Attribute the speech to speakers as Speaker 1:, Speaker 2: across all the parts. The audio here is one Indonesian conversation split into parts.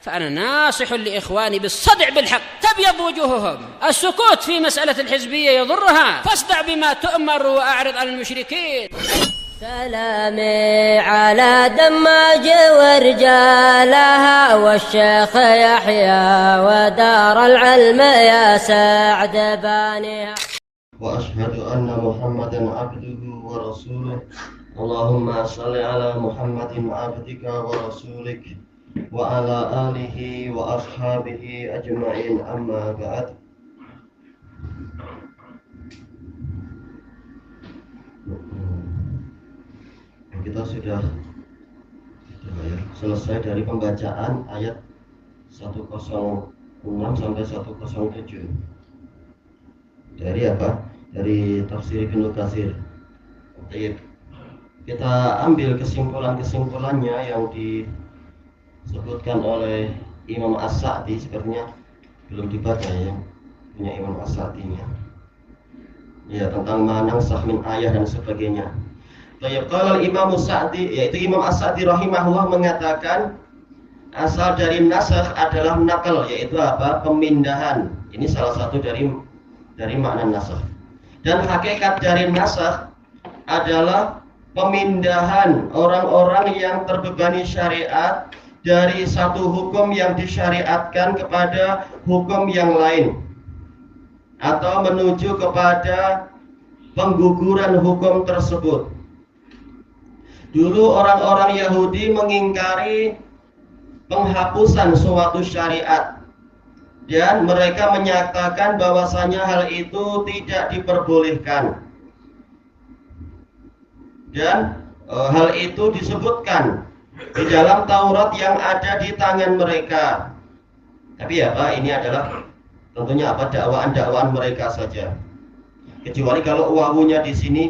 Speaker 1: فأنا ناصح لإخواني بالصدع بالحق تبيض وجوههم. السكوت في مسألة الحزبية يضرها، فاصدع بما تؤمر وأعرض عن المشركين.
Speaker 2: سلامي على دماج ورجالها والشيخ يحيى ودار العلم يا سعد بانيها.
Speaker 3: وأشهد أن محمدا عبده ورسوله. اللهم صل على محمد عبدك ورسولك وعلى آله وأصحابه أجمعين. أما بعد. Kita sudah selesai dari pembacaan ayat 106 sampai 107 dari apa? Dari tafsir Ibnu Katsir. Kita ambil kesimpulannya yang disebutkan oleh Imam As-Sa'di. Sepertinya belum dibaca ya, punya Imam As-Sa'dinya. Ya, tentang manang sahmin ayah dan sebagainya. Qala Imam As-Sa'di, yaitu Imam As-Sa'di rahimahullah mengatakan asal dari nasakh adalah nakal, yaitu apa? Pemindahan. Ini salah satu dari makna nasakh. Dan hakikat dari nasakh adalah pemindahan orang-orang yang terbebani syariat dari satu hukum yang disyariatkan kepada hukum yang lain, atau menuju kepada pengguguran hukum tersebut. Dulu orang-orang Yahudi mengingkari penghapusan suatu syariat, dan mereka menyatakan bahwasanya hal itu tidak diperbolehkan. Dan hal itu disebutkan di dalam Taurat yang ada di tangan mereka. Tapi apa? Ini adalah tentunya apa? Dakwaan mereka saja. Kecuali kalau wawunya di sini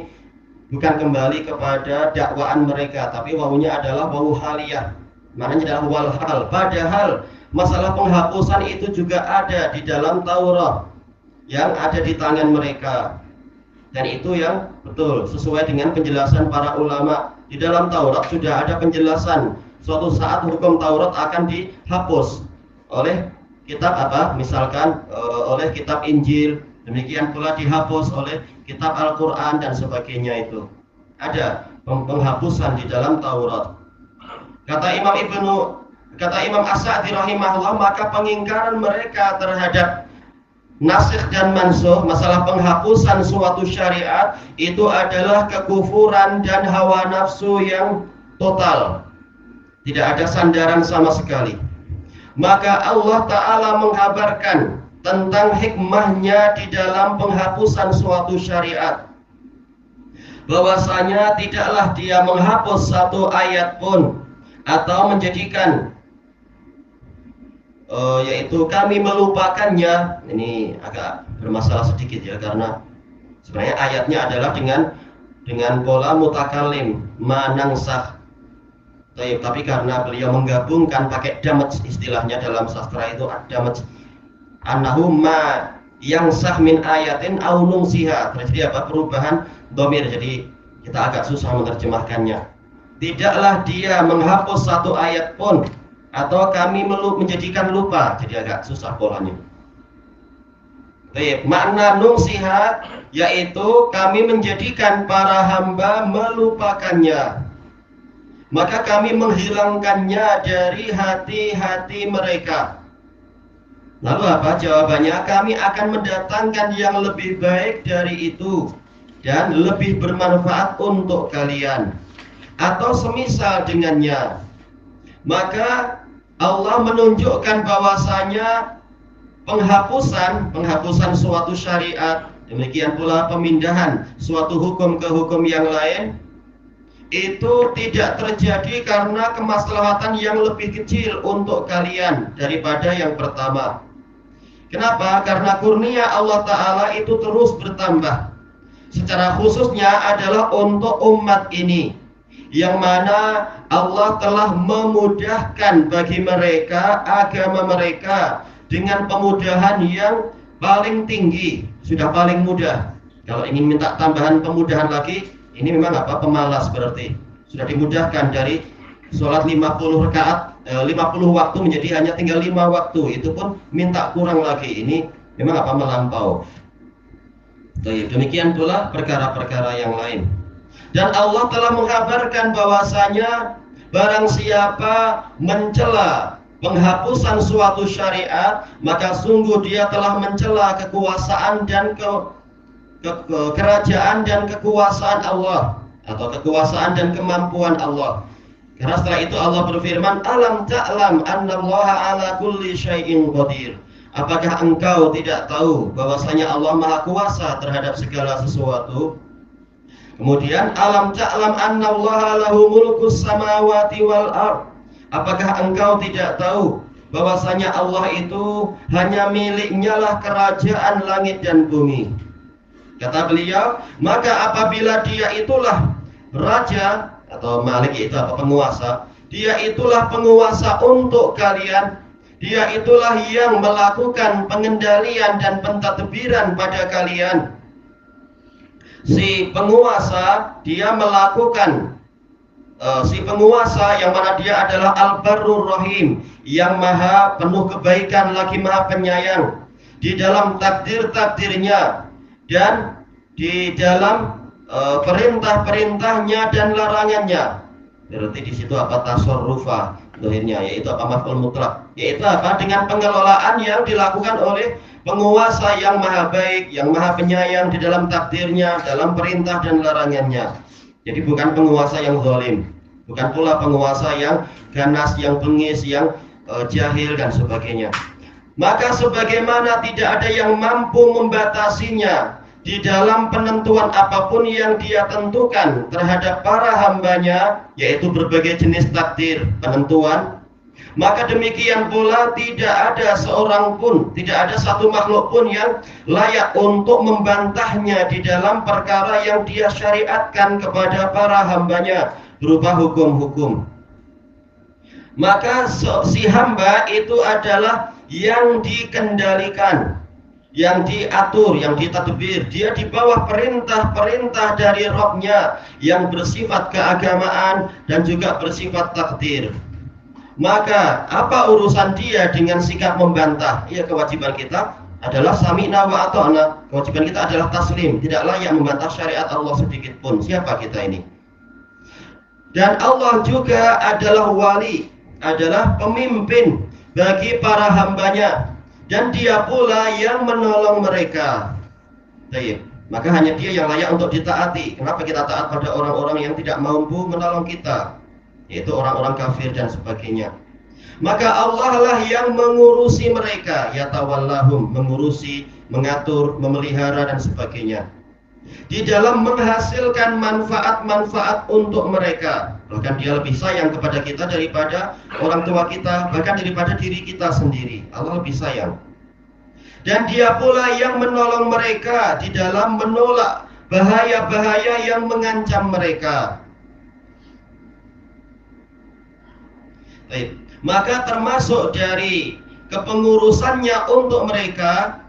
Speaker 3: bukan kembali kepada dakwaan mereka, tapi wawunya adalah wawu haliyah. Maknanya adalah wal hal. Padahal masalah penghapusan itu juga ada di dalam Taurat yang ada di tangan mereka. Dan itu yang betul sesuai dengan penjelasan para ulama. Di dalam Taurat sudah ada penjelasan suatu saat hukum Taurat akan dihapus oleh kitab apa? Misalkan oleh kitab Injil. Demikian pula dihapus oleh kitab Al-Quran dan sebagainya. Itu ada penghapusan di dalam Taurat. Kata Imam As-Sa'di rahimahullah, maka pengingkaran mereka terhadap nasikh dan mansukh, masalah penghapusan suatu syariat, itu adalah kekufuran dan hawa nafsu yang total. Tidak ada sandaran sama sekali. Maka Allah Ta'ala menghabarkan tentang hikmahnya di dalam penghapusan suatu syariat, bahwasanya tidaklah dia menghapus satu ayat pun atau menjadikan yaitu kami melupakannya. Ini agak bermasalah sedikit ya, karena sebenarnya ayatnya adalah dengan pola mutakallim manangsakh. Tapi karena beliau menggabungkan pakai damaj, istilahnya dalam sastra itu damaj, annahu ma yang sah min ayatin au nungsiha. Jadi apa? Perubahan dhamir. Jadi kita agak susah menerjemahkannya. Tidaklah dia menghapus satu ayat pun atau kami menjadikan lupa. Jadi agak susah polanya. Baik, makna nungsiha yaitu kami menjadikan para hamba melupakannya. Maka kami menghilangkannya dari hati-hati mereka. Lalu apa jawabannya? Kami akan mendatangkan yang lebih baik dari itu dan lebih bermanfaat untuk kalian, atau semisal dengannya. Maka Allah menunjukkan bahwasanya penghapusan suatu syariat, demikian pula pemindahan suatu hukum ke hukum yang lain, itu tidak terjadi karena kemaslahatan yang lebih kecil untuk kalian daripada yang pertama. Kenapa? Karena kurnia Allah Ta'ala itu terus bertambah. Secara khususnya adalah untuk umat ini, yang mana Allah telah memudahkan bagi mereka agama mereka dengan pemudahan yang paling tinggi. Sudah paling mudah. Kalau ingin minta tambahan pemudahan lagi, ini memang apa? Pemalas berarti. Sudah dimudahkan dari sholat 50 rakaat 50 waktu menjadi hanya tinggal 5 waktu, itu pun minta kurang lagi. Ini memang melampau. Demikian pula perkara-perkara yang lain. Dan Allah telah menghabarkan bahwasanya barang siapa mencela penghapusan suatu syariat, maka sungguh dia telah mencela kekuasaan dan kerajaan dan kekuasaan Allah, atau kekuasaan dan kemampuan Allah. Karena setelah itu Allah berfirman, alam ta'lam annallaha ala kulli syai'in qadir. Apakah engkau tidak tahu bahwasanya Allah Maha Kuasa terhadap segala sesuatu? Kemudian alam ta'lam annallaha lahu mulkus samawati wal ard. Apakah engkau tidak tahu bahwasanya Allah itu hanya miliknya lah kerajaan langit dan bumi? Kata beliau, maka apabila dia itulah raja atau malik, itu penguasa, dia itulah penguasa untuk kalian, dia itulah yang melakukan pengendalian dan pentadbiran pada kalian. Si penguasa dia melakukan si penguasa yang mana dia adalah Al-Barrur Rahim, yang maha penuh kebaikan lagi maha penyayang di dalam takdir-takdirnya dan di dalam perintah-perintahnya dan larangannya. Berarti di situ tasarrufa dohirnya, yaitu maf'ul mutlak, yaitu dengan pengelolaan yang dilakukan oleh penguasa yang maha baik, yang maha penyayang di dalam takdirnya, dalam perintah dan larangannya. Jadi bukan penguasa yang zalim, bukan pula penguasa yang ganas, yang bengis, yang jahil dan sebagainya. Maka sebagaimana tidak ada yang mampu membatasinya di dalam penentuan apapun yang dia tentukan terhadap para hambanya, yaitu berbagai jenis takdir, penentuan, maka demikian pula tidak ada seorang pun, tidak ada satu makhluk pun yang layak untuk membantahnya di dalam perkara yang dia syariatkan kepada para hambanya berupa hukum-hukum. Maka si hamba itu adalah yang dikendalikan, yang diatur, yang ditadbir. Dia di bawah perintah-perintah dari Rabb-nya yang bersifat keagamaan dan juga bersifat takdir. Maka apa urusan dia dengan sikap membantah? Ya, kewajiban kita adalah sami'na wa ata'na. Kewajiban kita adalah taslim, tidak layak membantah syariat Allah sedikit pun. Siapa kita ini? Dan Allah juga adalah wali, adalah pemimpin bagi para hambanya, dan dia pula yang menolong mereka. Baik, maka hanya dia yang layak untuk ditaati. Kenapa kita taat pada orang-orang yang tidak mampu menolong kita, yaitu orang-orang kafir dan sebagainya? Maka Allah lah yang mengurusi mereka, yatawallahum, mengurusi, mengatur, memelihara dan sebagainya, di dalam menghasilkan manfaat-manfaat untuk mereka. Bahkan dia lebih sayang kepada kita daripada orang tua kita, bahkan daripada diri kita sendiri. Allah lebih sayang. Dan dia pula yang menolong mereka di dalam menolak bahaya-bahaya yang mengancam mereka. Baik. Maka termasuk dari kepengurusannya untuk mereka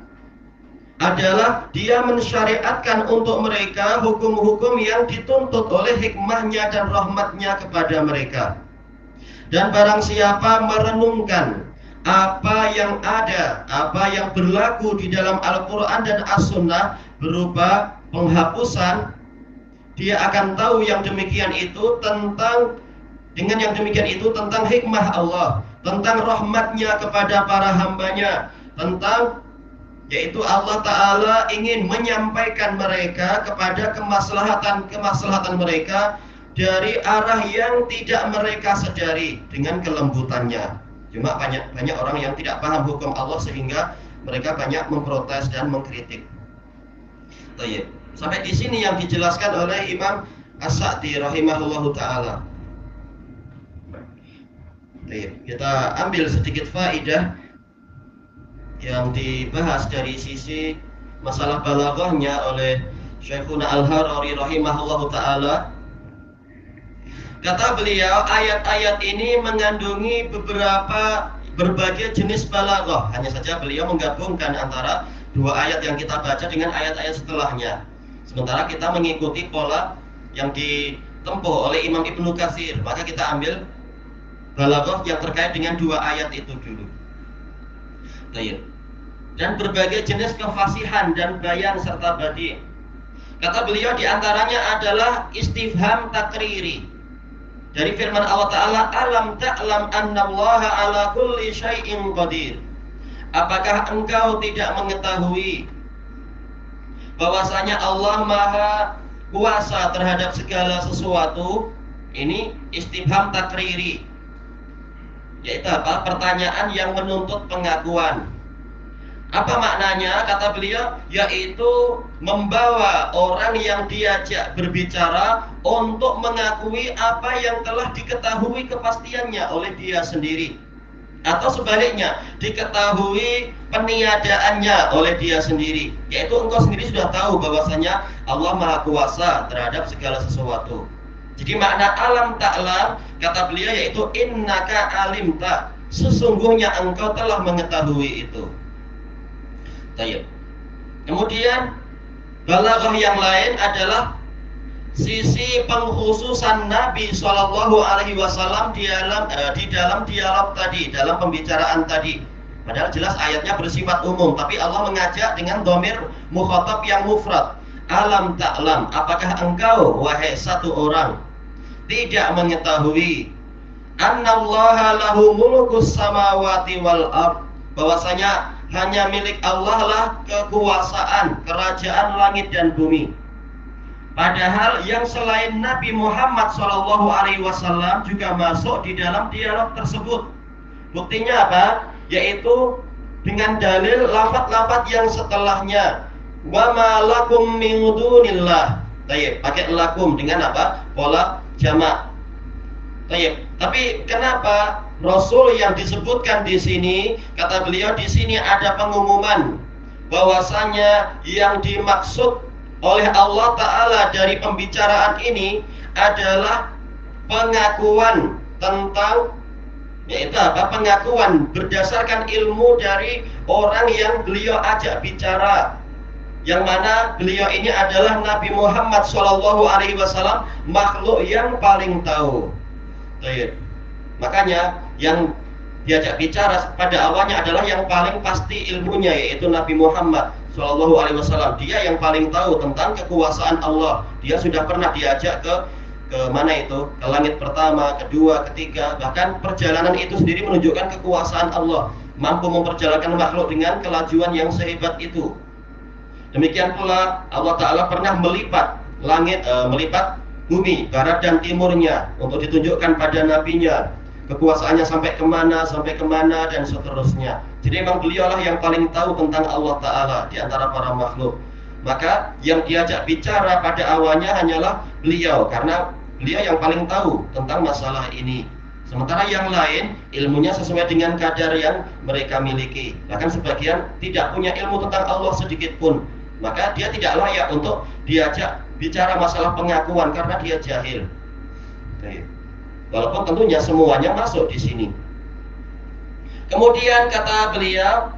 Speaker 3: adalah dia mensyariatkan untuk mereka hukum-hukum yang dituntut oleh hikmahnya dan rahmatnya kepada mereka. Dan barang siapa merenungkan apa yang ada, apa yang berlaku di dalam Al-Quran dan As-Sunnah berupa penghapusan, dia akan tahu yang demikian itu tentang hikmah Allah, tentang rahmatnya kepada para hambanya, tentang yaitu Allah Ta'ala ingin menyampaikan mereka kepada kemaslahatan mereka dari arah yang tidak mereka sadari dengan kelembutannya. Cuma banyak orang yang tidak paham hukum Allah sehingga mereka banyak memprotes dan mengkritik. Sampai di sini yang dijelaskan oleh Imam As-Sa'di rahimahullahu ta'ala. Kita ambil sedikit faidah yang dibahas dari sisi masalah balaghahnya oleh Syekhuna Al-Harari rahimahullahu ta'ala. Kata beliau, ayat-ayat ini mengandungi berbagai jenis balaghah. Hanya saja beliau menggabungkan antara dua ayat yang kita baca dengan ayat-ayat setelahnya. Sementara kita mengikuti pola yang ditempuh oleh Imam Ibnu Katsir, maka kita ambil balaghah yang terkait dengan dua ayat itu dulu. Baik. Dan berbagai jenis kefasihan dan bayan serta badi'. Kata beliau diantaranya adalah istifham takriri. Dari firman Allah Ta'ala, alam ta'lam annallaha ala kulli syai'in qadir. Apakah engkau tidak mengetahui bahwasanya Allah Maha kuasa terhadap segala sesuatu? Ini istifham takriri, yaitu apa? Pertanyaan yang menuntut pengakuan. Apa maknanya? Kata beliau, yaitu membawa orang yang diajak berbicara untuk mengakui apa yang telah diketahui kepastiannya oleh dia sendiri, atau sebaliknya, diketahui peniadaannya oleh dia sendiri, yaitu engkau sendiri sudah tahu bahwasanya Allah Maha Kuasa terhadap segala sesuatu. Jadi makna alam ta'lam, kata beliau, yaitu innaka alimta, sesungguhnya engkau telah mengetahui itu. Baik. Kemudian balaghah yang lain adalah sisi pengkhususan Nabi Shallallahu Alaihi Wasallam di dalam dialog tadi, dalam pembicaraan tadi. Padahal jelas ayatnya bersifat umum, tapi Allah mengajak dengan dhamir mukhatab yang mufrad. Alam ta'lam, apakah engkau wahai satu orang tidak mengetahui annallaha lahu mulkus samawati wal ard, bahwasanya hanya milik Allah lah kekuasaan kerajaan langit dan bumi. Padahal yang selain Nabi Muhammad SAW juga masuk di dalam dialog tersebut. Buktinya apa? Yaitu dengan dalil lafaz-lafaz yang setelahnya. Wa ma lakum min dunillah. Baik, pakai lakum dengan apa? Pola jamak. Baik. Tapi kenapa Rasul yang disebutkan di sini, kata beliau, di sini ada pengumuman bahwasanya yang dimaksud oleh Allah Ta'ala dari pembicaraan ini adalah pengakuan tentang, yaitu apa? Pengakuan berdasarkan ilmu dari orang yang beliau ajak bicara, yang mana beliau ini adalah Nabi Muhammad SAW, makhluk yang paling tahu. Baik. Makanya yang diajak bicara pada awalnya adalah yang paling pasti ilmunya, yaitu Nabi Muhammad SAW. Dia yang paling tahu tentang kekuasaan Allah. Dia sudah pernah diajak ke mana itu? Ke langit pertama, kedua, ketiga. Bahkan perjalanan itu sendiri menunjukkan kekuasaan Allah, mampu memperjalankan makhluk dengan kelajuan yang sehebat itu. Demikian pula Allah Ta'ala pernah melipat langit, melipat bumi, barat dan timurnya untuk ditunjukkan pada nabinya. Kekuasaannya sampai kemana, dan seterusnya. Jadi memang beliaulah yang paling tahu tentang Allah Ta'ala di antara para makhluk. Maka yang diajak bicara pada awalnya hanyalah beliau, karena beliau yang paling tahu tentang masalah ini. Sementara yang lain ilmunya sesuai dengan kadar yang mereka miliki. Bahkan sebagian tidak punya ilmu tentang Allah sedikit pun. Maka dia tidak layak untuk diajak bicara masalah pengakuan karena dia jahil. Walaupun tentunya semuanya masuk di sini. Kemudian kata beliau,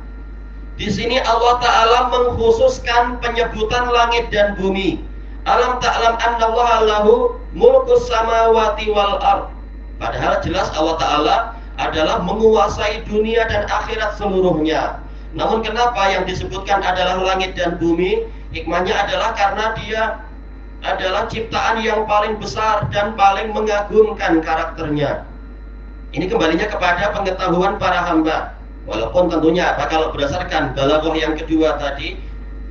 Speaker 3: di sini Allah Ta'ala mengkhususkan penyebutan langit dan bumi. Alam ta'lam annallaha lahu mulkus samawati wal ard. Padahal jelas Allah Ta'ala adalah menguasai dunia dan akhirat seluruhnya. Namun kenapa yang disebutkan adalah langit dan bumi? Hikmahnya adalah karena dia adalah ciptaan yang paling besar dan paling mengagumkan karakternya. Ini kembalinya kepada pengetahuan para hamba. Walaupun tentunya apa, kalau berdasarkan balaghah yang kedua tadi,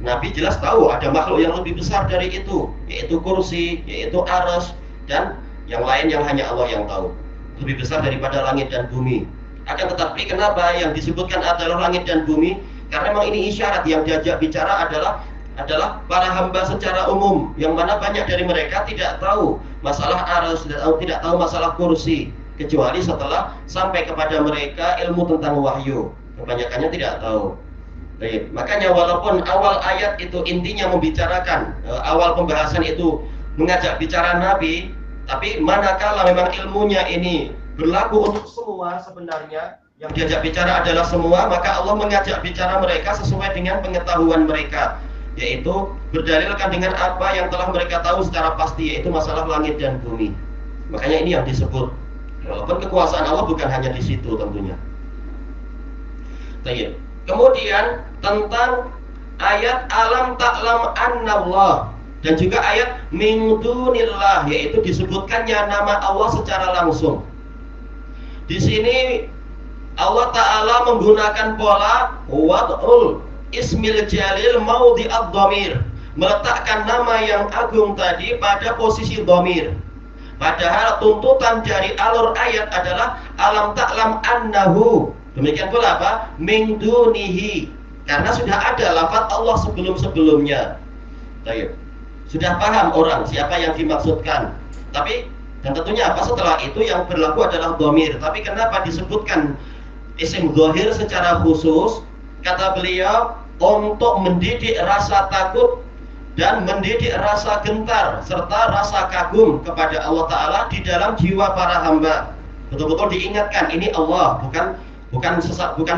Speaker 3: Nabi jelas tahu ada makhluk yang lebih besar dari itu, yaitu kursi, yaitu arsy, dan yang lain yang hanya Allah yang tahu. Lebih besar daripada langit dan bumi. Akan tetapi kenapa yang disebutkan adalah langit dan bumi? Karena memang ini isyarat, yang diajak bicara adalah para hamba secara umum, yang mana banyak dari mereka tidak tahu masalah arsy, tidak tahu masalah kursi, kecuali setelah sampai kepada mereka ilmu tentang wahyu. Kebanyakannya tidak tahu. Baik. Makanya walaupun awal ayat itu intinya membicarakan, awal pembahasan itu mengajak bicara Nabi, tapi manakala memang ilmunya ini berlaku untuk semua, sebenarnya yang diajak bicara adalah semua, maka Allah mengajak bicara mereka sesuai dengan pengetahuan mereka, yaitu berdalilkan dengan apa yang telah mereka tahu secara pasti, yaitu masalah langit dan bumi. Makanya ini yang disebut Walaupun kekuasaan Allah bukan hanya di situ tentunya. Baik. Kemudian tentang ayat alam ta'lam annallah dan juga ayat min dunillah, yaitu disebutkannya nama Allah secara langsung. Di sini Allah Ta'ala menggunakan pola wad'ul ismil jalil maudhi'ad dhamir, meletakkan nama yang agung tadi pada posisi dhamir. Padahal tuntutan dari alur ayat adalah alam ta'lam annahu. Demikian pula apa? Min dunihi. Karena sudah ada lafaz Allah sebelum-sebelumnya. Baik. Sudah paham orang siapa yang dimaksudkan. Tapi dan tentunya apa setelah itu yang berlaku adalah dhamir. Tapi kenapa disebutkan isim dhahir secara khusus? Kata beliau, untuk mendidik rasa takut dan mendidik rasa gentar serta rasa kagum kepada Allah Ta'ala di dalam jiwa para hamba. Betul-betul diingatkan, ini Allah, bukan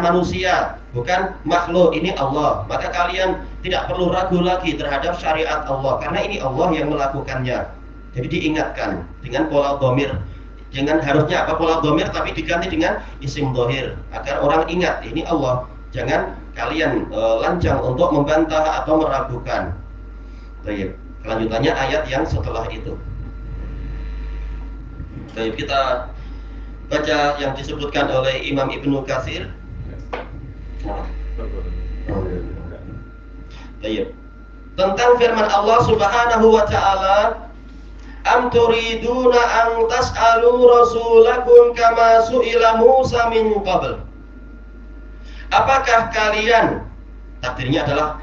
Speaker 3: manusia, bukan makhluk, ini Allah. Maka kalian tidak perlu ragu lagi terhadap syariat Allah, karena ini Allah yang melakukannya. Jadi diingatkan dengan pola dhamir. Jangan harusnya apa pola dhamir, tapi diganti dengan isim dhahir agar orang ingat ini Allah. Jangan kalian lancang untuk membantah atau meragukan. Baik, kelanjutannya ayat yang setelah itu. Baik, kita baca yang disebutkan oleh Imam Ibnu Katsir. Baik. Tentang firman Allah Subhanahu wa taala, am turiduna an tas'alu rasulakum kama su'ila Musa min qabl. Apakah kalian, takdirnya adalah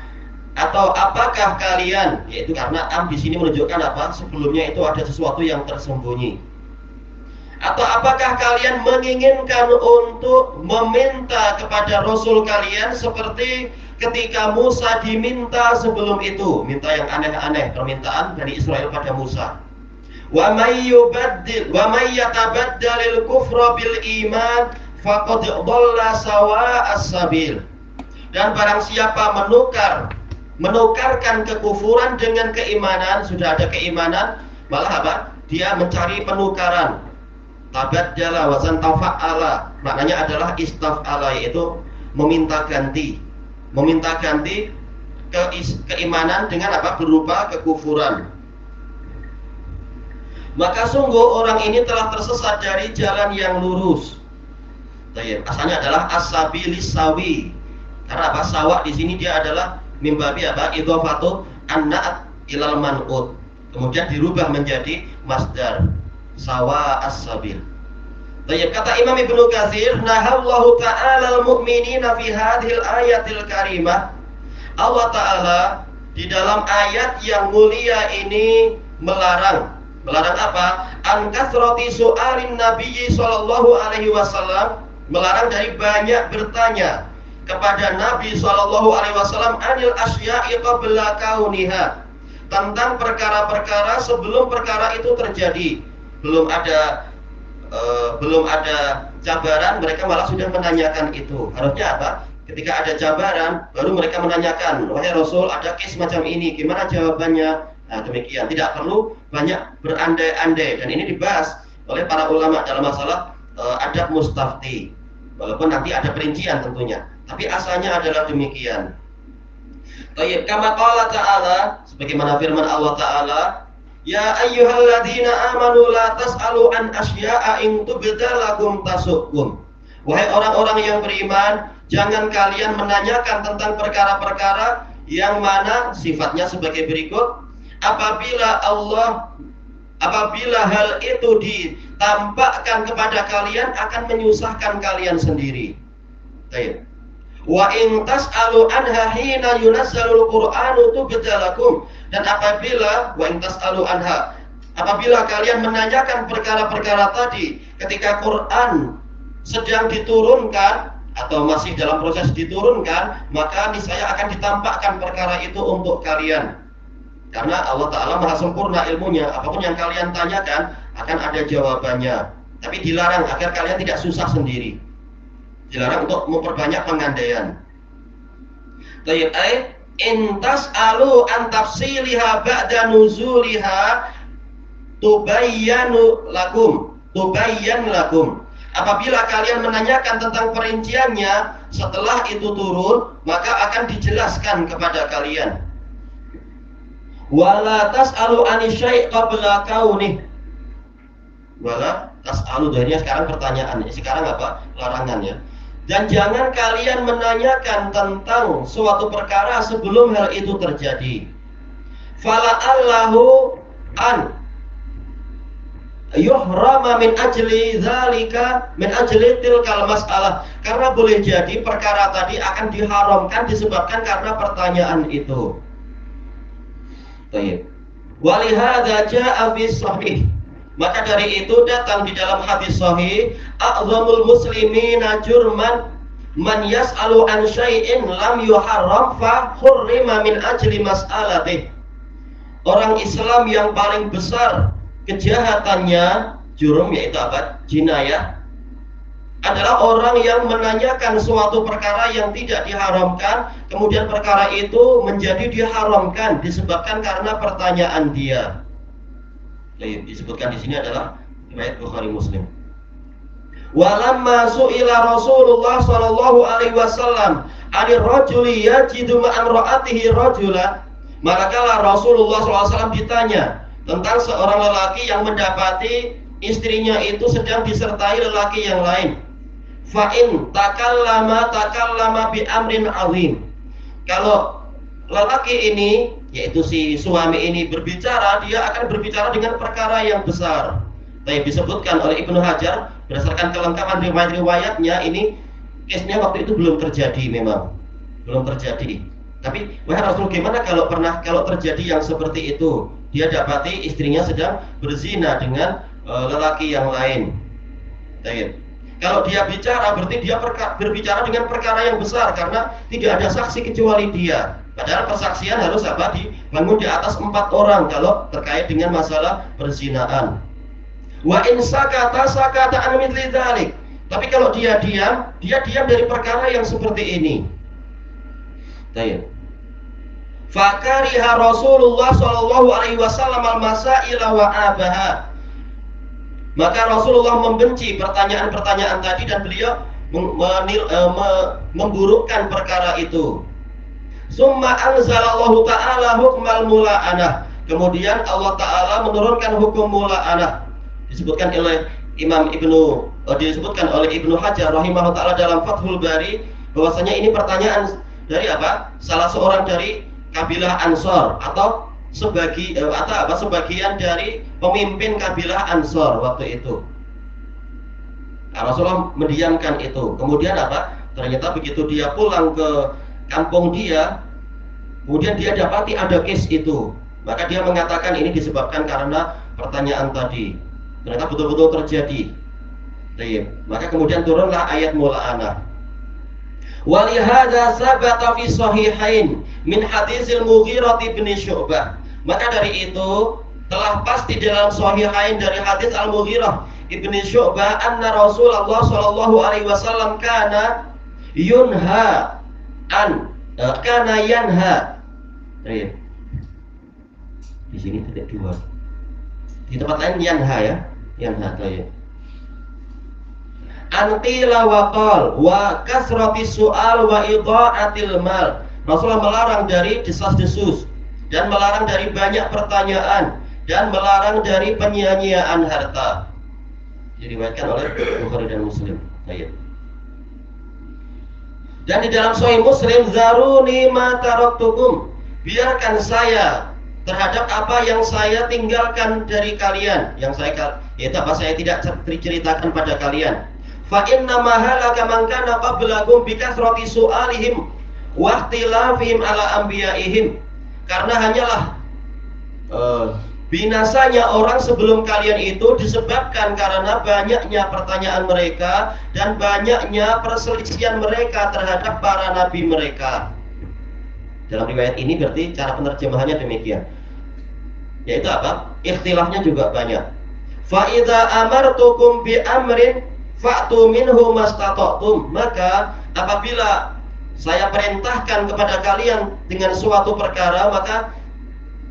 Speaker 3: atau apakah kalian, yaitu karena am di sini menunjukkan apa? Sebelumnya itu ada sesuatu yang tersembunyi. Atau apakah kalian menginginkan untuk meminta kepada Rasul kalian seperti ketika Musa diminta sebelum itu, minta yang aneh-aneh, permintaan dari Israel pada Musa. Wa may yatabaddalil kufra bil iman faqad dhalla sawa'as sabil. Dan barang siapa menukarkan kekufuran dengan keimanan, sudah ada keimanan, malah apa? Dia mencari penukaran. Tabaddala wazan tafa'ala, maknanya adalah istaf'ala, yaitu meminta ganti. Meminta ganti keimanan dengan apa? Berupa kekufuran. Maka sungguh orang ini telah tersesat dari jalan yang lurus. Asalnya adalah as-sabilis sawi. Karena apa? Sawa di sini dia adalah mimbabi apa? Idhofatu an-na'at ilal man'ud. Kemudian dirubah menjadi masdar sawa as-sabil. Baik, kata Imam Ibnu Katsir, nahallahu ta'ala al-mu'minina fi hadhil ayatil karimah. Allah Ta'ala di dalam ayat yang mulia ini melarang apa? An kasrati su'alin nabiyyi sallallahu alaihi wasallam, melarang dari banyak bertanya kepada Nabi sallallahu alaihi wasallam anil asya'i qabla kauniha, tentang perkara-perkara sebelum perkara itu terjadi. Belum ada cabaran, mereka malah sudah menanyakan itu. Harusnya apa? Ketika ada cabaran, baru mereka menanyakan, wahai Rasul, ada case macam ini, gimana jawabannya? Nah, demikian, tidak perlu banyak berandai-andai. Dan ini dibahas oleh para ulama dalam masalah adab mustafti. Walaupun nanti ada perincian tentunya, tapi asalnya adalah demikian. Baik, kama qala ta'ala, sebagaimana firman Allah Ta'ala, ya ayyuhalladzina amanu la tas'alu an asya'a in tubda lakum tasukum. Wahai orang-orang yang beriman, jangan kalian menanyakan tentang perkara-perkara yang mana sifatnya sebagai berikut. Apabila hal itu ditampakkan kepada kalian akan menyusahkan kalian sendiri. Baik. Wa in tas'alu anha hina yunazzalul qur'anu tubda lakum. Dan apabila apabila kalian menanyakan perkara-perkara tadi ketika Quran sedang diturunkan atau masih dalam proses diturunkan, maka niscaya akan ditampakkan perkara itu untuk kalian. Karena Allah Ta'ala maha sempurna ilmunya, apapun yang kalian tanyakan akan ada jawabannya. Tapi dilarang agar kalian tidak susah sendiri. Dilarang untuk memperbanyak pengandaian. Tayyib ay in tas'alu an tafsiliha ba'da nuzuliha tubayyanu lakum. tubayyan lakum. Apabila kalian menanyakan tentang perinciannya, setelah itu turun, maka akan dijelaskan kepada kalian. Wala tas'alu ani syai' qabla kaunih. Wala tas'alu, darinya sekarang pertanyaan. Sekarang apa? Larangan ya. Dan jangan kalian menanyakan tentang suatu perkara sebelum hal itu terjadi. Fala'allahu an yuhrama min ajli zalika min ajli tilkal mas'alah, karena boleh jadi perkara tadi akan diharamkan disebabkan karena pertanyaan itu. Baik. Walihada ja'a fi sahih, maka dari itu datang di dalam hadis sahih, a'zamul muslimina jurman man yas'alu an syai'in lam yuharram fa hurrima min ajli mas'alatih. Orang Islam yang paling besar kejahatannya, jurum yaitu apa? Jinayah, adalah orang yang menanyakan suatu perkara yang tidak diharamkan, kemudian perkara itu menjadi diharamkan disebabkan karena pertanyaan dia. Disebutkan di sini adalah riwayat Bukhari Muslim. Walamma su'ila Rasulullah sallallahu alaihi wasallam anir rajuli yajidu ma'an ra'atihi rajula, maka kala Rasulullah SAW ditanya tentang seorang lelaki yang mendapati istrinya itu sedang disertai lelaki yang lain. Fa'in takallama bi amrin azim. Kalau lelaki ini, yaitu si suami ini berbicara, dia akan berbicara dengan perkara yang besar. Tapi disebutkan oleh Ibnu Hajar berdasarkan kelengkapan riwayat-riwayatnya, ini case-nya waktu itu belum terjadi, memang belum terjadi. Tapi wahai Rasul, gimana kalau terjadi yang seperti itu? Dia dapati istrinya sedang berzina dengan lelaki yang lain. Baik. Kalau dia bicara, berarti dia berbicara dengan perkara yang besar karena tidak ada saksi kecuali dia. Padahal persaksian harus apa? Dibangun di atas 4 orang kalau terkait dengan masalah perzinaan. Wa in sakata an mithli dzalik. Tapi kalau dia diam dari perkara yang seperti ini. Baik. Fakariha Rasulullah sallallahu alaihi wasallam al-masaila wa abaha. Maka Rasulullah membenci pertanyaan-pertanyaan tadi dan beliau memburukkan perkara itu. Summa anzalallahu ta'ala hukmal mula'anah. Kemudian Allah Ta'ala menurunkan hukum mula'anah. Disebutkan oleh Ibnu Hajar rahimahullah ta'ala dalam Fathul Bari, bahwasanya ini pertanyaan dari apa? Salah seorang dari kabilah Ansor atau sebagian dari pemimpin kabilah Ansor waktu itu. Nah, Rasulullah mendiamkan itu. Kemudian apa? Ternyata begitu dia pulang ke kampung dia, kemudian dia dapati ada case itu. Maka dia mengatakan ini disebabkan karena pertanyaan tadi. Ternyata betul-betul terjadi. Maka kemudian turunlah ayat mula'anah. Walihada sabata fi sahihain min hadisil Mughirah bin Syu'bah. Maka dari itu telah pasti dalam sahihain dari hadis Al-Mughirah bin Syu'bah anna Rasulullah sallallahu alaihi wasallam kana yanha. Di sini tidak dua. Di tempat lain yanha ya. Yanha ya. Antila wa qal wa kasrati su'al wa idha'atil mal. Rasulullah melarang dari desas-desus dan melarang dari banyak pertanyaan dan melarang dari penyia-nyiaan harta. Diriwayatkan oleh Bukhari dan Muslim. Baik. Dan di dalam Sahih Muslim, zaruni ma taraktukum, biarkan saya terhadap apa yang saya tinggalkan dari kalian, yang saya tidak ceritakan pada kalian. Fa inna ma halaka man kana qablakum bi kasrati su'alihim wa ikhtilafihim ala anbiya'ihim. Karena hanyalah binasanya orang sebelum kalian itu disebabkan karena banyaknya pertanyaan mereka dan banyaknya perselisihan mereka terhadap para nabi mereka. Dalam riwayat ini berarti cara penerjemahannya demikian. Yaitu apa? Ikhtilafnya juga banyak. Fa idza amartukum bi amrin fa'tu minhu mastata'tum. Maka apabila saya perintahkan kepada kalian dengan suatu perkara, maka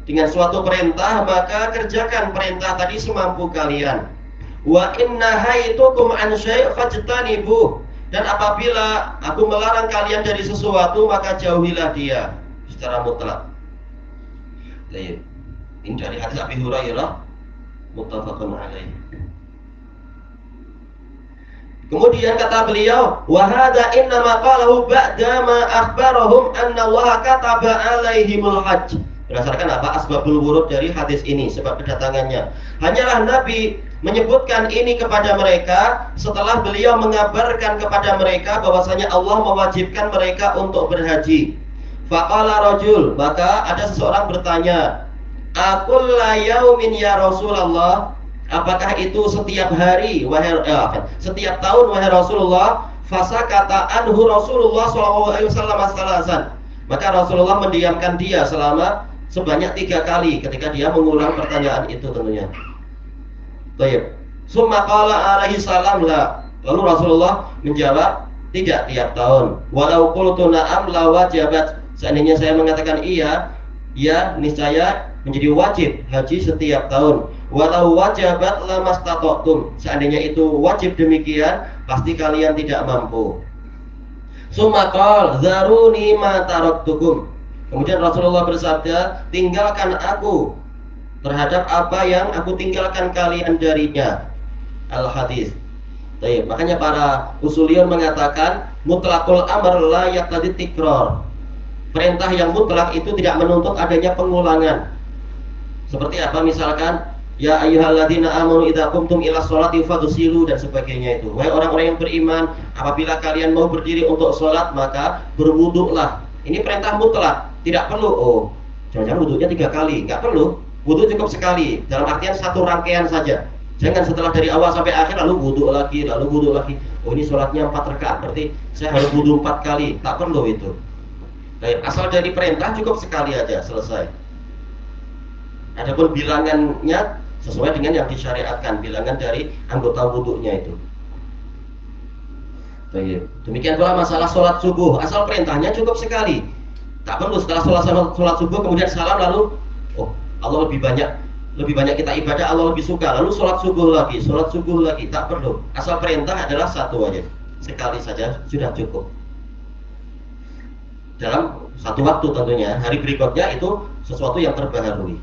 Speaker 3: dengan suatu perintah, maka kerjakan perintah tadi semampu kalian. wa inna haitukum an syai' fajtanibuh, dan apabila aku melarang kalian dari sesuatu maka jauhilah dia secara mutlak. Baik. Ini dari hadis Abi Hurairah muttafaqun alaih. Kemudian kata beliau, wa hadza innama qalahu ba'da ma akhbarahum anna Allah kataba alaihimul hajj. Berdasarkan apa? Asbabul wurud dari hadis ini, sebab kedatangannya. Hanyalah Nabi menyebutkan ini kepada mereka setelah beliau mengabarkan kepada mereka bahwasanya Allah mewajibkan mereka untuk berhaji. Faqala rajul, maka ada seseorang bertanya, "Aqulla yaumin ya Rasulullah?" Apakah itu setiap hari, setiap tahun wahai Rasulullah? Fasakata anhu Rasulullah SAW. Maka Rasulullah mendiamkan dia selama sebanyak 3 kali ketika dia mengulang pertanyaan itu tentunya. Baik. Summa qala alaihi salam la. Lalu Rasulullah menjawab, tidak tiap tahun. Walau qultu na'am la wajabat. Seandainya saya mengatakan iya, ya niscaya menjadi wajib haji setiap tahun. Walau wajabat lamastata'tum. Seandainya itu wajib demikian, pasti kalian tidak mampu. Summa qala zaruni ma taraktukum. Kemudian Rasulullah bersabda, tinggalkan aku terhadap apa yang aku tinggalkan kalian darinya. Al-hadis. Baik, makanya para usuliyun mengatakan mutlaqul amr la yaqtadi tikrar. Perintah yang mutlak itu tidak menuntut adanya pengulangan. Seperti apa misalkan, ya ayyuhalladzina amanu idza qumtum ila sholati faghsilu dan sebagainya itu. Wahai orang-orang yang beriman, apabila kalian mau berdiri untuk sholat maka berwuduklah. Ini perintah mutlak, tidak perlu jangan-jangan wuduknya 3 kali, nggak perlu. Wuduk cukup sekali, dalam artian satu rangkaian saja. Jangan setelah dari awal sampai akhir lalu wuduk lagi, lalu wuduk lagi. Oh ini sholatnya 4 rakaat, berarti saya harus wuduk 4 kali. Tak perlu itu. Baik, asal dari perintah cukup sekali aja, selesai. Adapun bilangannya sesuai dengan yang disyariatkan, bilangan dari anggota wuduknya itu. Baik. Demikian pula masalah sholat subuh, asal perintahnya cukup sekali. Tak perlu setelah sholat subuh kemudian salam lalu, oh Allah lebih banyak kita ibadah, Allah lebih suka, lalu sholat subuh lagi, tak perlu. Asal perintah adalah satu aja, sekali saja sudah cukup. Dalam satu waktu tentunya, hari berikutnya itu sesuatu yang terbaharui.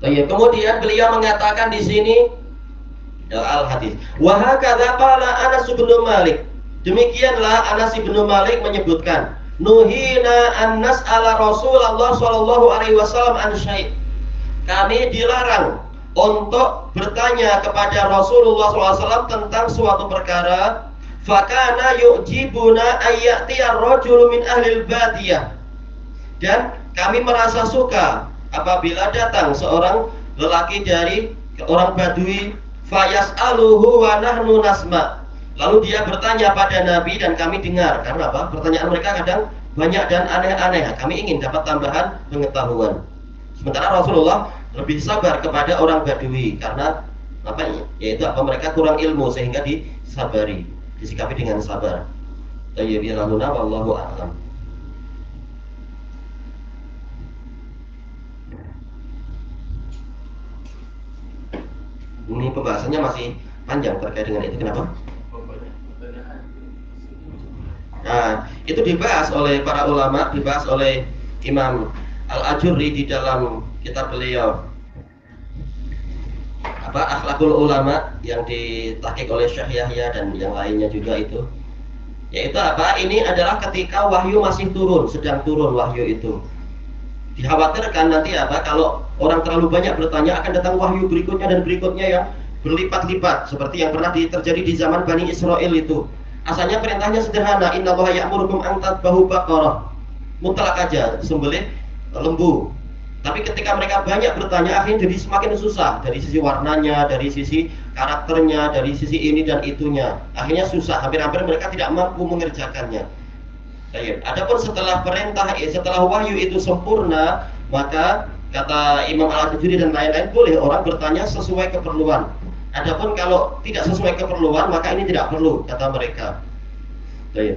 Speaker 3: Baik, kemudian beliau mengatakan di sini al-hadis. Wa hakadza qala Anas bin Malik. Demikianlah Anas bin Malik menyebutkan, nuhina an nas'ala Rasulullah sallallahu alaihi wasallam an syai'. Kami dilarang untuk bertanya kepada Rasulullah SAW tentang suatu perkara. Fakana yu'jibuna ayyatiya rajulu min ahlil badiyah. Dan kami merasa suka apabila datang seorang lelaki dari orang Badui, fayas'aluhu wa nahnu nasma. Lalu dia bertanya pada Nabi dan kami dengar. Karena apa? Pertanyaan mereka kadang banyak dan aneh-aneh. Kami ingin dapat tambahan pengetahuan. Sementara Rasulullah lebih sabar kepada orang Badui karena apa? Yaitu apa? Mereka kurang ilmu sehingga disabari, disikapi dengan sabar. Tayyibirahuna wallahu a'lam. Ini pembahasannya masih panjang terkait dengan itu. Kenapa? Nah, itu dibahas oleh para ulama, dibahas oleh Imam Al-Ajurri di dalam kitab beliau Akhlakul Ulama yang ditahqiq oleh Syekh Yahya dan yang lainnya juga itu. Yaitu apa? Ini adalah ketika wahyu masih turun, sedang turun wahyu itu. Dikhawatirkan nanti apa? Kalau orang terlalu banyak bertanya akan datang wahyu berikutnya dan berikutnya yang berlipat-lipat seperti yang pernah terjadi di zaman Bani Israel itu. Asalnya perintahnya sederhana, innallaha ya'murukum an tadhbahu baqarah. Mutlak aja, sembelih lembu. Tapi ketika mereka banyak bertanya akhirnya jadi semakin susah dari sisi warnanya, dari sisi karakternya, dari sisi ini dan itunya. Akhirnya susah, hampir-hampir mereka tidak mampu mengerjakannya. Adapun setelah setelah wahyu itu sempurna, maka kata Imam Al-Ajurri dan lain-lain boleh orang bertanya sesuai keperluan. Adapun kalau tidak sesuai keperluan maka ini tidak perlu, kata mereka.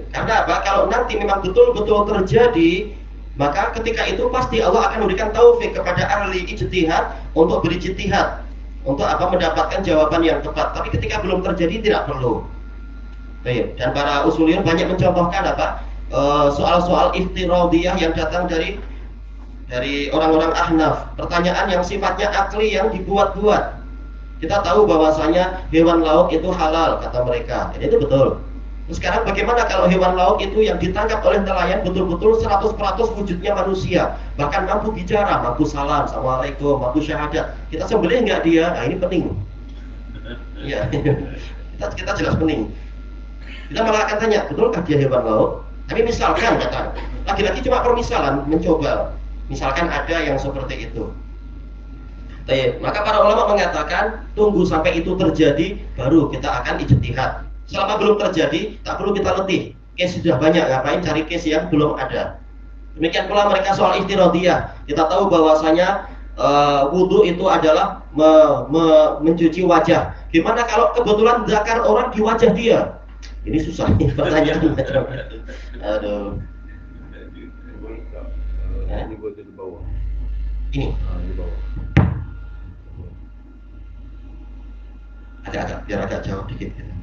Speaker 3: Karena apa? Kalau nanti memang betul-betul terjadi, maka ketika itu pasti Allah akan memberikan taufik kepada ahli ijtihad untuk berijtihad. untuk apa mendapatkan jawaban yang tepat. Tapi ketika belum terjadi tidak perlu. Baik. Dan para usuliyun banyak mencontohkan apa soal-soal iftiradiyah yang datang dari orang-orang Ahnaf, pertanyaan yang sifatnya akli yang dibuat-buat. Kita tahu bahwasanya hewan laut itu halal kata mereka. Jadi itu betul. Terus sekarang bagaimana kalau hewan laut itu yang ditangkap oleh nelayan betul-betul 100% wujudnya manusia, bahkan mampu bicara, mampu salam, assalamualaikum, mampu syahadat. Kita sembelih nggak dia? Nah ini penting. Iya. kita jelas penting. Kita malah akan tanya, betulkah dia hewan laut? Tapi misalkan kata, lagi-lagi cuma permisalan, mencoba. Misalkan ada yang seperti itu. Maka para ulama mengatakan tunggu sampai itu terjadi baru kita akan ijtihad. Selama belum terjadi tak perlu kita letih. Case sudah banyak, ngapain cari case yang belum ada. Demikian pula mereka soal iftiradiyah. Kita tahu bahwasanya wudu itu adalah mencuci wajah. Gimana kalau kebetulan zakar orang di wajah dia? Ini susah nih pertanyaan. Aduh.
Speaker 4: Ini buat di bawah.
Speaker 3: Ini
Speaker 4: Di bawah.
Speaker 3: agak biar agak jauh dikit gitu.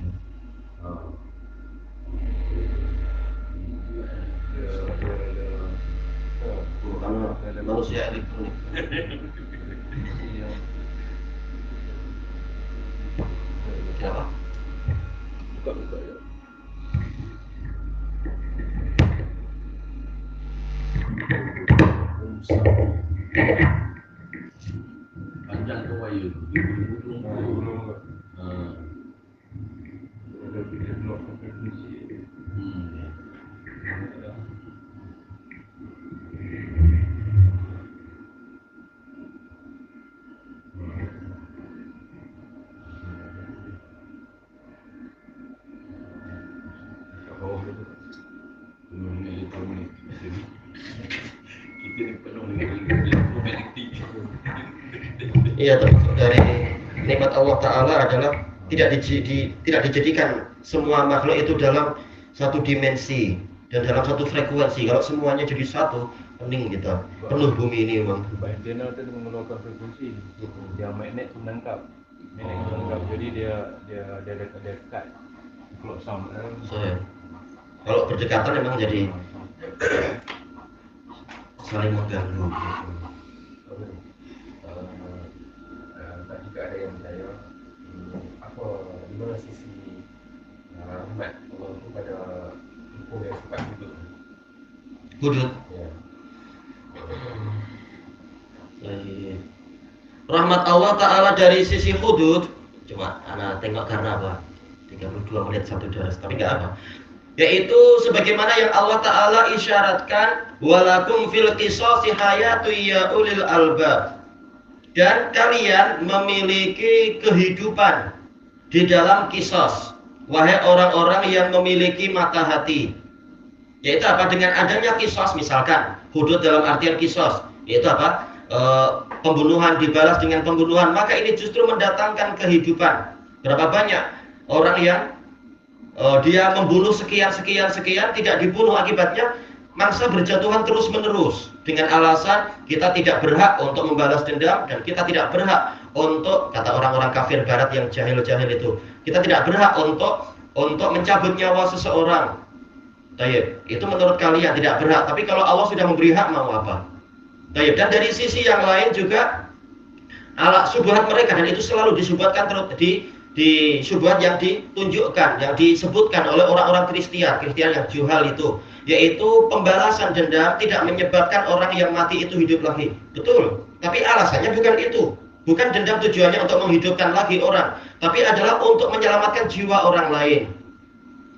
Speaker 3: Karena manusia elektronik. Kenapa?
Speaker 4: Buka ya.
Speaker 5: Panjang tu wayang.
Speaker 4: Ada video blog definisi.
Speaker 3: Iya, dari nikmat Allah Ta'ala adalah tidak dijadikan semua makhluk itu dalam satu dimensi dan dalam satu frekuensi. Kalau semuanya jadi satu, pening kita, penuh bumi ini memang.
Speaker 4: Channel itu mengeluarkan frekuensi, dia magnet tu menangkap, jadi dia dekat kalau sound.
Speaker 3: Kalau berdekatan memang jadi saling mengganggu.
Speaker 6: Juga ada yang percaya apa di mana sisi rahmat Allah itu pada hukum yang sifat hudud.
Speaker 3: Hudud.
Speaker 6: Ya.
Speaker 3: Rahmat Allah Ta'ala dari sisi hudud. Coba anak tengok karena apa? 32 menit 1 deras, tapi nggak apa. Yaitu sebagaimana yang Allah Ta'ala isyaratkan, walakum fil qisasi hayatu ya ulil albab. Dan kalian memiliki kehidupan di dalam kisos, wahai orang-orang yang memiliki mata hati. Yaitu apa? Dengan adanya kisos, misalkan hudud dalam artian kisos, yaitu apa? Pembunuhan dibalas dengan pembunuhan, maka ini justru mendatangkan kehidupan. Berapa banyak orang yang dia membunuh sekian tidak dibunuh, akibatnya mangsa berjatuhan terus menerus dengan alasan kita tidak berhak untuk membalas dendam dan kita tidak berhak untuk, kata orang-orang kafir barat yang jahil-jahil itu, kita tidak berhak untuk mencabut nyawa seseorang. Tayyib, itu menurut kalian tidak berhak, tapi kalau Allah sudah memberi hak mau apa? Tayyib. Dan dari sisi yang lain juga ala syubhat mereka, dan itu selalu disubhatkan terus di syubhat yang ditunjukkan, yang disebutkan oleh orang-orang Kristian yang juhal itu, yaitu pembalasan dendam tidak menyebabkan orang yang mati itu hidup lagi. Betul, tapi alasannya bukan itu. Bukan dendam tujuannya untuk menghidupkan lagi orang, tapi adalah untuk menyelamatkan jiwa orang lain.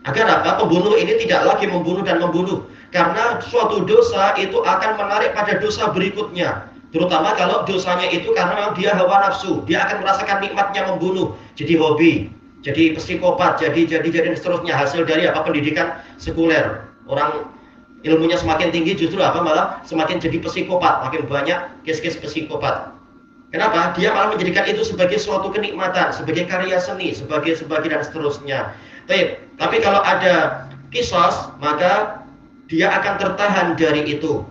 Speaker 3: Agar apa? Pembunuh ini tidak lagi membunuh dan membunuh, karena suatu dosa itu akan menarik pada dosa berikutnya. Terutama kalau dosanya itu karena memang dia hawa nafsu, dia akan merasakan nikmatnya membunuh, jadi hobi, jadi psikopat, jadi dan seterusnya, hasil dari apa? Pendidikan sekuler. Orang ilmunya semakin tinggi justru apa? Malah semakin jadi psikopat, makin banyak kes-kes psikopat. Kenapa? Dia malah menjadikan itu sebagai suatu kenikmatan, sebagai karya seni, sebagai dan seterusnya. Tapi kalau ada kisos, maka dia akan tertahan dari itu.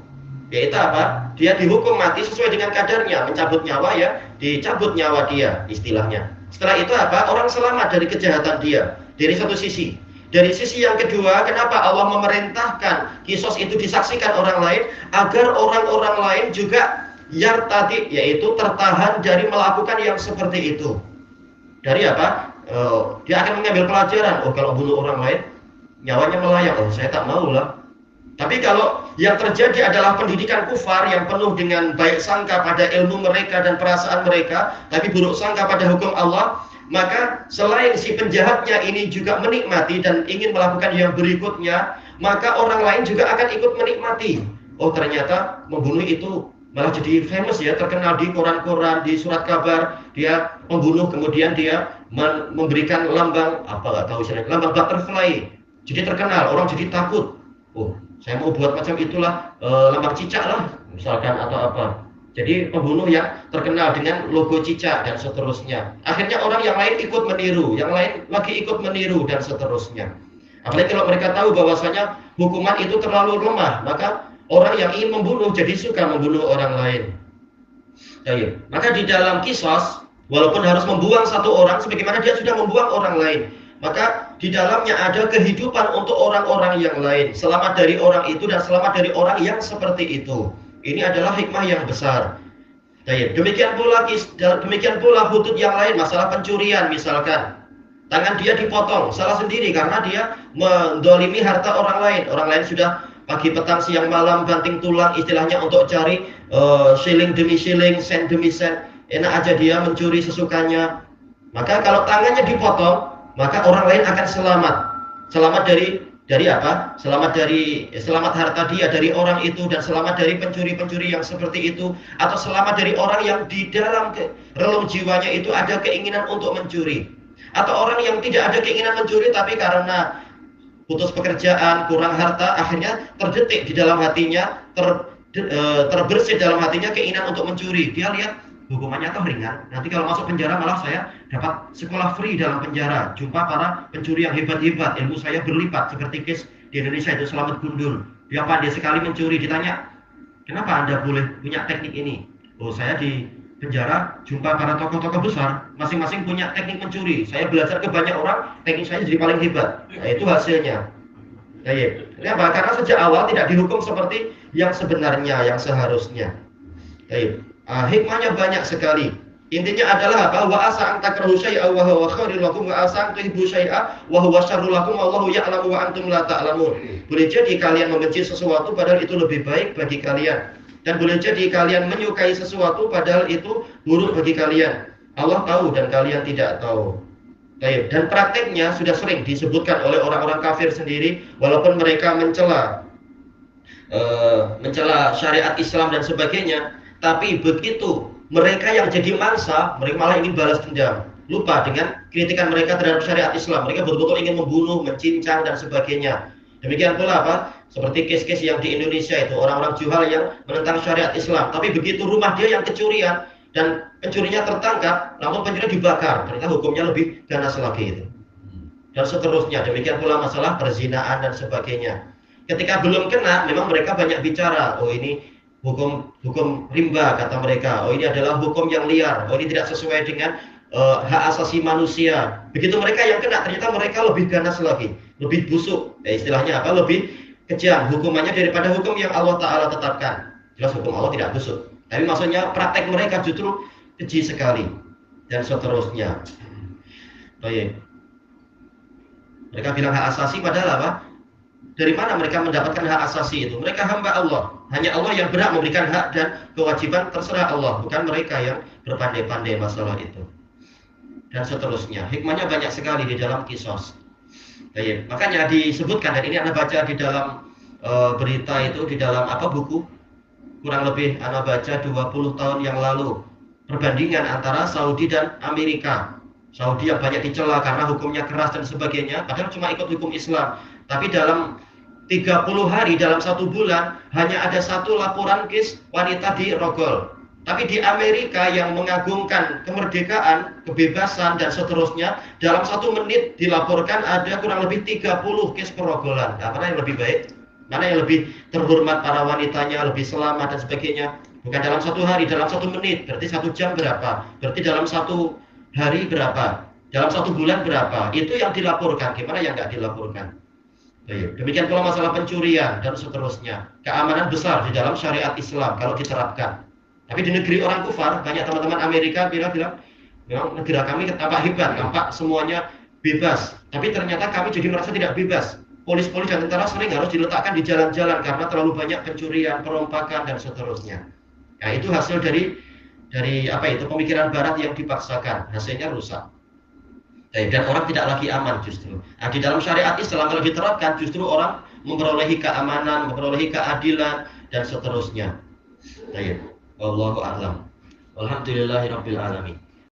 Speaker 3: Yaitu apa? Dia dihukum mati sesuai dengan kadarnya, mencabut nyawa ya, dicabut nyawa dia istilahnya. Setelah itu apa? Orang selamat dari kejahatan dia, dari satu sisi. Dari sisi yang kedua, kenapa Allah memerintahkan kisos itu disaksikan orang lain? Agar orang-orang lain juga yartadi, yaitu tertahan dari melakukan yang seperti itu. Dari apa? Dia akan mengambil pelajaran. Oh, kalau bunuh orang lain nyawanya melayang. Oh, saya tak mau lah. Tapi kalau yang terjadi adalah pendidikan kufar yang penuh dengan baik sangka pada ilmu mereka dan perasaan mereka, tapi buruk sangka pada hukum Allah, maka selain si penjahatnya ini juga menikmati dan ingin melakukan yang berikutnya, maka orang lain juga akan ikut menikmati. Oh, ternyata membunuh itu malah jadi famous ya, terkenal di koran-koran, di surat kabar. Dia membunuh, kemudian dia memberikan lambang apa nggak tahu istilahnya, lambang butterfly. Jadi terkenal, orang jadi takut. Oh, saya mau buat macam itulah, lambang cicak lah misalkan atau apa. Jadi pembunuh yang terkenal dengan logo cicak dan seterusnya. Akhirnya orang yang lain ikut meniru, yang lain lagi ikut meniru dan seterusnya. Apalagi kalau mereka tahu bahwasanya hukuman itu terlalu lemah, maka orang yang ingin membunuh jadi suka membunuh orang lain. Jadi, maka di dalam kisos, walaupun harus membuang satu orang, sebagaimana dia sudah membuang orang lain, maka di dalamnya ada kehidupan untuk orang-orang yang lain, selamat dari orang itu dan selamat dari orang yang seperti itu. Ini adalah hikmah yang besar. Demikian pula hudud yang lain, masalah pencurian misalkan. Tangan dia dipotong, salah sendiri karena dia mendolimi harta orang lain. Orang lain sudah pagi petang siang malam banting tulang istilahnya untuk cari shilling demi shilling, sen demi sen. Enak aja dia mencuri sesukanya. Maka kalau tangannya dipotong, maka orang lain akan selamat. Selamat dari apa? Selamat harta dia dari orang itu, dan selamat dari pencuri-pencuri yang seperti itu, atau selamat dari orang yang di dalam relung jiwanya itu ada keinginan untuk mencuri. Atau orang yang tidak ada keinginan mencuri tapi karena putus pekerjaan, kurang harta, akhirnya terdetik di dalam hatinya, terbersih dalam hatinya keinginan untuk mencuri. Dia lihat hukumannya toh ringan, nanti kalau masuk penjara malah saya dapat sekolah free dalam penjara, jumpa para pencuri yang hebat-hebat, ilmu saya berlipat, seperti case di Indonesia itu Selamat Gundul. Dia pandai sekali mencuri. Ditanya, kenapa Anda boleh punya teknik ini? Oh, saya di penjara jumpa para tokoh-tokoh besar, masing-masing punya teknik mencuri. Saya belajar ke banyak orang, teknik saya jadi paling hebat. Nah, itu hasilnya. Kenapa? Karena sejak awal tidak dihukum seperti yang sebenarnya, yang seharusnya. Hikmahnya banyak sekali. Intinya adalah apa? Wa asa an takrahu syai'a wa huwa khairul lakum wa asa an tuhibbu syai'a wa huwa syarrul lakum wallahu ya'lamu wa antum la ta'lamun. Boleh jadi kalian membenci sesuatu padahal itu lebih baik bagi kalian, dan boleh jadi kalian menyukai sesuatu padahal itu buruk bagi kalian. Allah tahu dan kalian tidak tahu. Dan prakteknya sudah sering disebutkan oleh orang-orang kafir sendiri, walaupun mereka mencela syariat Islam dan sebagainya, tapi begitu mereka yang jadi mangsa, mereka malah ingin balas dendam. Lupa dengan kritikan mereka terhadap syariat Islam. Mereka betul-betul ingin membunuh, mencincang dan sebagainya. Demikian pula apa? Seperti case-case yang di Indonesia itu, orang-orang juhal yang menentang syariat Islam. Tapi begitu rumah dia yang kecurian dan pencurinya tertangkap, namun pencurinya dibakar, ternyata hukumnya lebih ganas lagi itu. Dan seterusnya. Demikian pula masalah perzinaan dan sebagainya. Ketika belum kena, memang mereka banyak bicara. Oh, ini hukum rimba kata mereka. Oh, ini adalah hukum yang liar. Oh, ini tidak sesuai dengan hak asasi manusia. Begitu mereka yang kena, ternyata mereka lebih ganas lagi, lebih busuk. Istilahnya apa? Lebih kejam hukumannya daripada hukum yang Allah Ta'ala tetapkan. Jelas hukum Allah tidak busuk, tapi maksudnya praktek mereka justru keji sekali dan seterusnya. Baik. Mereka bilang hak asasi, padahal apa? Dari mana mereka mendapatkan hak asasi itu? Mereka hamba Allah. Hanya Allah yang berhak memberikan hak dan kewajiban, terserah Allah, bukan mereka yang berpandai-pandai masalah itu. Dan seterusnya. Hikmahnya banyak sekali di dalam kisos. Makanya disebutkan, dan ini Anda baca di dalam berita itu, di dalam buku, kurang lebih Anda baca 20 tahun yang lalu, perbandingan antara Saudi dan Amerika. Saudi yang banyak dicela karena hukumnya keras dan sebagainya, padahal cuma ikut hukum Islam. Tapi dalam 30 hari, dalam 1 bulan, hanya ada 1 laporan kes wanita dirogol. Tapi di Amerika yang mengagungkan kemerdekaan, kebebasan, dan seterusnya, dalam 1 menit dilaporkan ada kurang lebih 30 kes perogolan. Nah, mana yang lebih baik? Mana yang lebih terhormat para wanitanya, lebih selamat dan sebagainya. Bukan dalam 1 hari, dalam 1 menit. Berarti 1 jam berapa? Berarti dalam 1 hari berapa? Dalam 1 bulan berapa? Itu yang dilaporkan. Gimana yang nggak dilaporkan? Demikian pula masalah pencurian dan seterusnya. Keamanan besar di dalam syariat Islam kalau diterapkan. Tapi di negeri orang kufar, banyak teman-teman Amerika bilang negara kami tampak hebat, tampak semuanya bebas. Tapi ternyata kami jadi merasa tidak bebas. Polis-polis dan tentara sering harus diletakkan di jalan-jalan karena terlalu banyak pencurian, perompakan dan seterusnya. Nah, itu hasil dari pemikiran barat yang dipaksakan, hasilnya rusak. Dan orang tidak lagi aman justru. Nah, di dalam syariat Islam kalau diterapkan justru orang memperolehi keamanan, memperolehi keadilan dan seterusnya. Wallahu a'lam. Walhamdulillahirabbil alamin.